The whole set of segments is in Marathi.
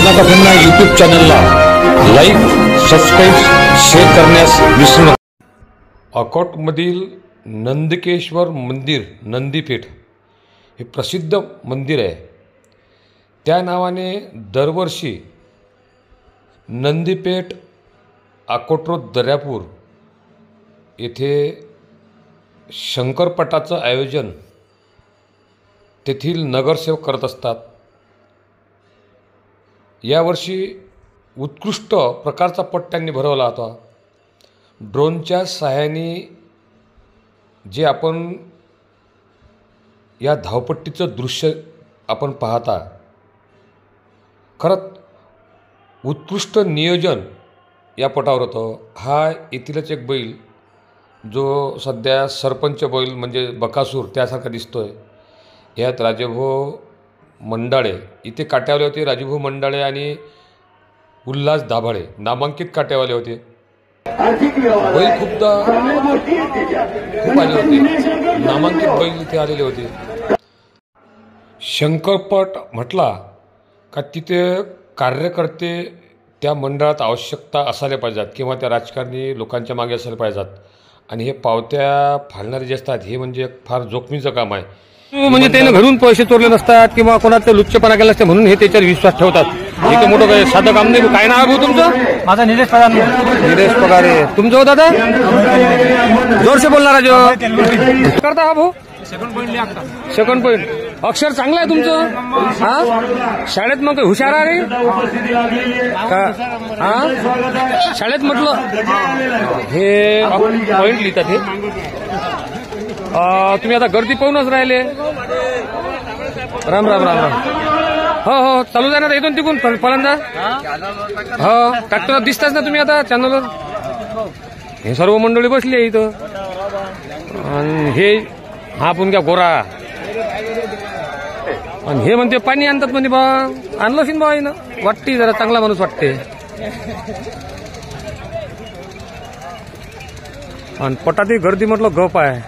गन्ना का गन्ना यूट्यूब चॅनलला लाईक, सबस्क्राईब, शेअर करण्यास विसरू नका. अकोटमधील नंदकेश्वर मंदिर, नंदीपेठ हे प्रसिद्ध मंदिर आहे. त्या नावाने दरवर्षी नंदीपेठ अकोटरोड दर्यापूर येथे शंकरपटाचं आयोजन तेथील नगरसेवक करत असतात. यावर्षी उत्कृष्ट प्रकारचा पट त्यांनी भरवला होता. ड्रोनच्या सहाय्याने जे आपण या धावपट्टीचं दृश्य आपण पाहता, खरंच उत्कृष्ट नियोजन या पटावर होतं. हा येथीलच एक बैल जो सध्या सरपंच बैल म्हणजे बकासूर त्यासारखा दिसतोय. यात राजूभाऊ मंडाळे इथे काट्यावाले होते. राजूभाऊ मंडाळे आणि उल्हास दाभाळे नामांकित काट्यावाले होते. बैल खूप आले होते. नामांकित बैल इथे आलेले होते. शंकरपट म्हटला का तिथे कार्यकर्ते त्या मंडळात आवश्यकता असायला पाहिजेत किंवा त्या राजकारणी लोकांच्या मागे असायला पाहिजेत. आणि हे पावत्या फाळणारे जे असतात हे म्हणजे फार जोखमीचं काम आहे. म्हणजे त्याने घरून पैसे चोरले नसतात किंवा कोणाचं लुच्चपणा केला असते म्हणून हे त्याच्यावर विश्वास ठेवतात. हे काही मोठं काही साधं काम नाही. काय नाव आहे तुमचं? माझा निलेश पगार. निलेश पगारे. तुमचं हो दादा? जोरसे बोलणार राजो. करता हा भाऊ? Second point. अक्षर चांगलं आहे तुमचं. हा, शाळेत मग हुशार आहे का? हा, शाळेत म्हटलं हे पॉईंट लिहितात. हे तुम्ही आता गर्दी पाहूनच राहिले. राम राम राम राम. हो हो, चालू जाणार इथून तिकून फलंदा. हो, ट्रॅक्टर दिसताच ना तुम्ही आता चॅनलवर. हे सर्व मंडळी बसली आहे इथं. आणि हे हा पुणक्या गोरा. आणि हे म्हणते पाणी आणतात म्हणजे बा आणलं शिन बा ना. वाटते जरा चांगला माणूस वाटते. आणि पटाती गर्दी म्हटलं गप आहे.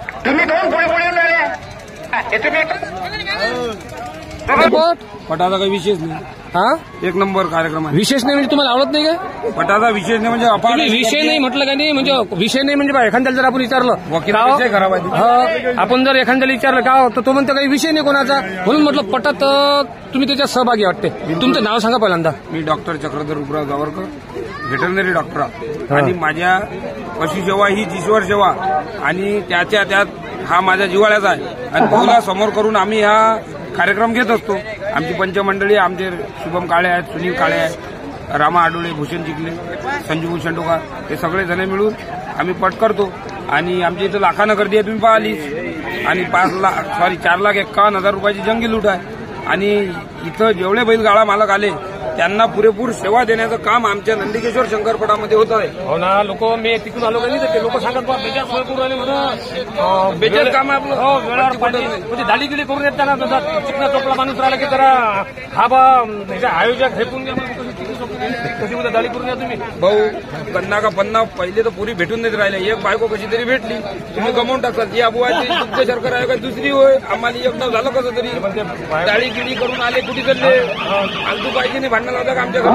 पटाचा काही विशेष नाही. हा, एक नंबर कार्यक्रम आहे. विशेष नाही म्हणजे तुम्हाला आवडत नाही का? पटाचा विशेष नाही म्हणजे तुम्ही विषय नाही म्हटलं का नाही. म्हणजे विषय नाही म्हणजे बा एखाद्याला जर आपण विचारलं वकिलाचा खराब आहे. आपण जर एखाद्याला विचारलं का तर तो म्हणतो काही विषय नाही कोणाचा. म्हणून म्हटलं पटात तुम्ही त्याच्यात सहभागी वाटते. तुमचं नाव सांगा पहिल्यांदा. मी doctor Chakradhar रुपराव Jawarkar, veterinary doctor. आणि माझ्या पशुसेवा ही ईश्वर सेवा आणि त्यात हा माझ्या जिव्हाळ्याचा आहे. आणि भाऊला समोर करून आम्ही हा कार्यक्रम घेत असतो. आमची पंचमंडळी, आमचे शुभम काळे आहेत, सुनील काळे आहेत, रामा आडोळे, भूषण चिखले, संजू भूषण टोका, हे सगळे जण मिळून आम्ही पट करतो. आणि आमच्या इथं लाखानं गर्दी आहे, तुम्ही पाहिलीच. आणि 4,51,000 रुपयाची जंगी लूट आहे. आणि इथं जेवढे बैलगाडा मालक आले त्यांना पुरेपूर सेवा देण्याचं काम आमच्या नंदीकेश्वर शंकरपटामध्ये होत आहे. हो ना, लोक मी तिकडून आलो का नाही तर ते लोक सांगत बेजार सोय करून आले म्हणून. बेजार काम आहे आपलं. हो, वेळावर पाणी म्हणजे दाली गिली करून येत त्यांना. चिकना चोपला माणूस राहिला की जरा हा बा आयोजक हेपून घ्या कशी उद्या दाली करून या तुम्ही. भाऊ गन्ना का पन्ना पहिले तर पुरी भेटून देत राहिले. एक बायको कशी तरी भेटली तुम्ही गमावून टाकतात. ही अबुवाची दुग्ध शर्करा आहे का दुसरी होय. आम्हाला एक नाव झालं कसं तरी. दाळी गिळी करून आले कुठे चालले. आलतू पाहिजे नाही भांडण लावता का आमच्या घरी.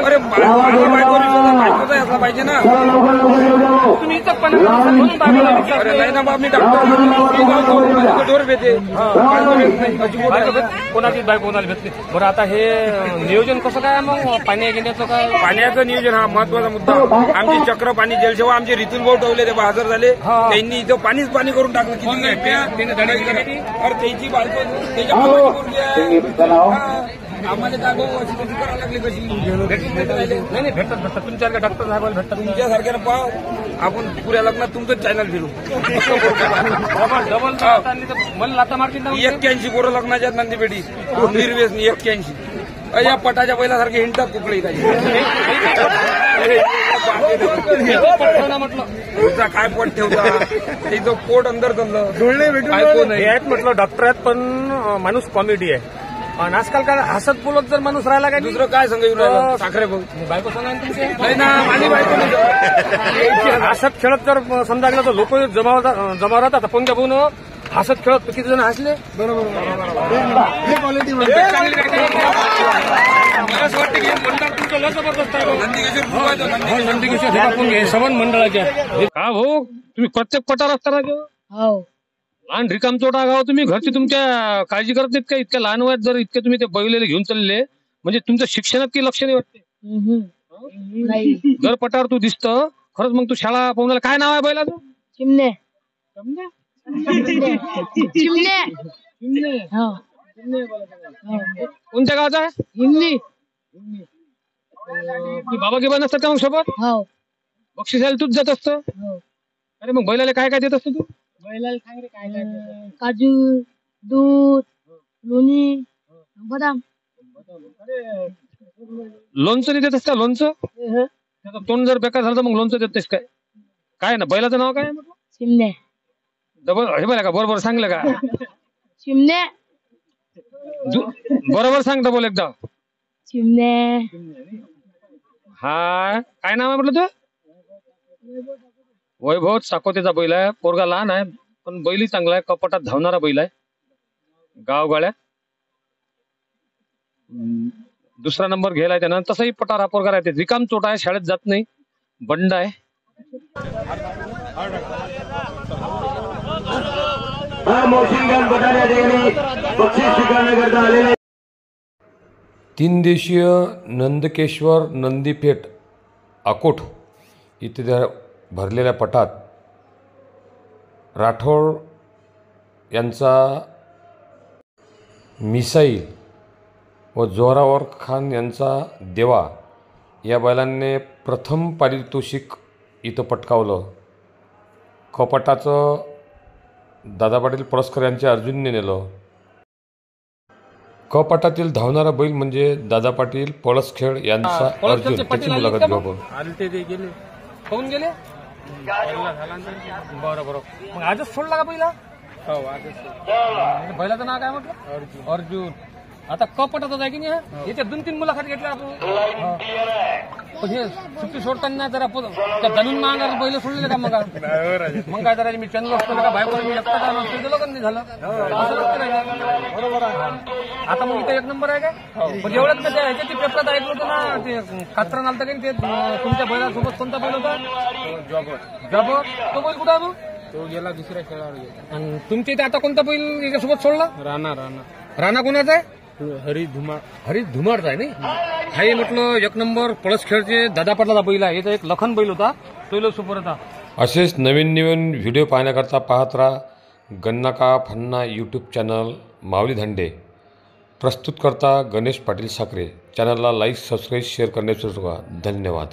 अरे बायकोचा असला पाहिजे ना. तुम्ही अरे नाही ना बा, मी डॉक्टर डोर भेटे कोणाची बायको कोणाला भेटते. बरं आता हे नियोजन कसं काय मग पाणी घेण्याचं काय? पाण्याचं नियोजन हा महत्वाचा मुद्दा. आमचे चक्र पाणी जलसेवा आमचे रितून भाऊ ठेवले ते हजर झाले. त्यांनी इथं पाणी करून टाकलं. त्याची बायको आम्हाला काय भाऊ अशी कशी करायला लागली कशी नाही भेटतात तुमच्यासारख्या डॉक्टर साहेबांना भेटतात. तुमच्यासारख्यानं पाव आपण पुऱ्या लग्नात तुमचंच चॅनल फिरू. डबल मला लाता मारतील. 81 पोरं लग्नाच्या नंदीपेठी निर्वेसनी 81. या पटाच्या पहिल्यासारखे हिंडतात कुकडे म्हटलं तुमचा काय पोट ठेवता. तिथं पोट अंदर चाललं भेटलं म्हटलं. डॉक्टर आहेत पण माणूस कॉमेडी आहे. आणि आजकाल काय हसत बोलत जर माणूस राहिला काय दुसरं काय सांगायचं. साखरे भाऊ बायको सांगा तुमची नाही ना. माझी बायको हसत खेळत जर समजा गेलं तर लोक जमा राहतात. पण त्या भाऊन हसत खेळत किती जण हसले. बरोबर क्वालिटी म्हणते चांगली मला असं वाटतं की हे मंडळ तुमचं लय जबरदस्त आहे नंदिकेश्वर हे आपण घे सबंध मंडळाच्या का भाऊ तुम्ही प्रत्येक पटार असता ना हो लहान रिकाम चोटा गाव तुम्ही घरची तुमच्या काळजी करत नाहीत का इतक्या लहान वयात जर इतके तुम्ही ते बैलेले घेऊन चालले म्हणजे तुमच्या शिक्षणात काही लक्ष नाही वाटते नाही जर पटावर तू दिसत खरंच मग तू शाळा पाहुण्याला काय नाव आहे बैलाचं चिमणे चिमणे हो कोणत्या गावाचा आहे हिंदी ती बाबा गिबा नसतात का मग सोबत हो बक्षिसाला तूच जात असतं हो अरे मग बैलाला काय काय देत असतो तू काजू दूध लोणी बदाम लोणचं नाही देत असता लोणचं त्याचं तोंड जर बेकार झालं तर मग लोणचं देतेस काय काय ना बैलाचं नाव काय म्हटलं चिमणे डबल हे बघा का बरोबर सांगलं का चिमणे बरोबर सांग डबल एकदा चिमणे हा काय नाव आहे म्हटलं तू वैभव साकोतेचा बैल आहे पोरगा लहान आहे पण बैलही चांगला आहे कपाटात धावणारा बैल आहे गावगाड्यात दुसरा नंबर घ्यायला त्यानं तसंही पटार हा पोरगा राहते रिकाम चोट आहे शाळेत जात नाही बंड आहे तीन दिवसीय नंदकेश्वर नंदीपेठ अकोट इथे त्या भरलेल्या पटात राठोड यांचा मिसाईल व जोरावर खान यांचा देवा या बैलांनी प्रथम पारितोषिक इथं पटकावलं. कपाटाचं दादा पाटील पळसकर यांच्या अर्जुनने नेलं. कपाटातील धावणारा बैल म्हणजे दादा पाटील पळसखेड यांचा अर्जुन. त्याची मुलाखत घेऊ आपण. होऊन गेले बरं बरं मग आजच सोडला का पहिला हो आजच बैलाचं नाव काय म्हटलं अर्जुन. आता कपटातच आहे की नाही याच्या 2-3 मुलाखत घेतल्या आपण पण हे सुट्टी सोडताना जरा त्या जमीन महागाला बैल सोडले का मग काय जरा मी चंद्र असतो का बायको मी एकटा का नसतो दिलं का नाही झालं बरोबर आहे. आता मग इथे 1 नंबर आहे काय पण एवढंच त्याच्या ह्याच्याची पेपरात ऐकलं होतं ना ते कात्रा आलता का ते तुमच्या बैलासोबत कोणता बैल होता जॉबर तो बैल कुठं आहे मग तो गेला दुसऱ्या खेळावर गेला. आणि तुमच्या इथे आता कोणता बैल याच्यासोबत सोडला राणा कोणाचा आहे हरी धुमारचा आहे नाही हाय म्हटलं 1 नंबर पळस खेळचे दादा पाटलाचा बैल आहे. याचा एक लखन बैल होता तो सुपर होता. असेच नवीन नवीन व्हिडिओ पाहण्याकरता पाहत राहा गन्नाका फन्ना यूट्यूब चॅनल माऊली धांडे. प्रस्तुत करता गणेश पाटील साखरे. चॅनलला लाईक सबस्क्राईब शेअर करण्यास विसरू नका. धन्यवाद.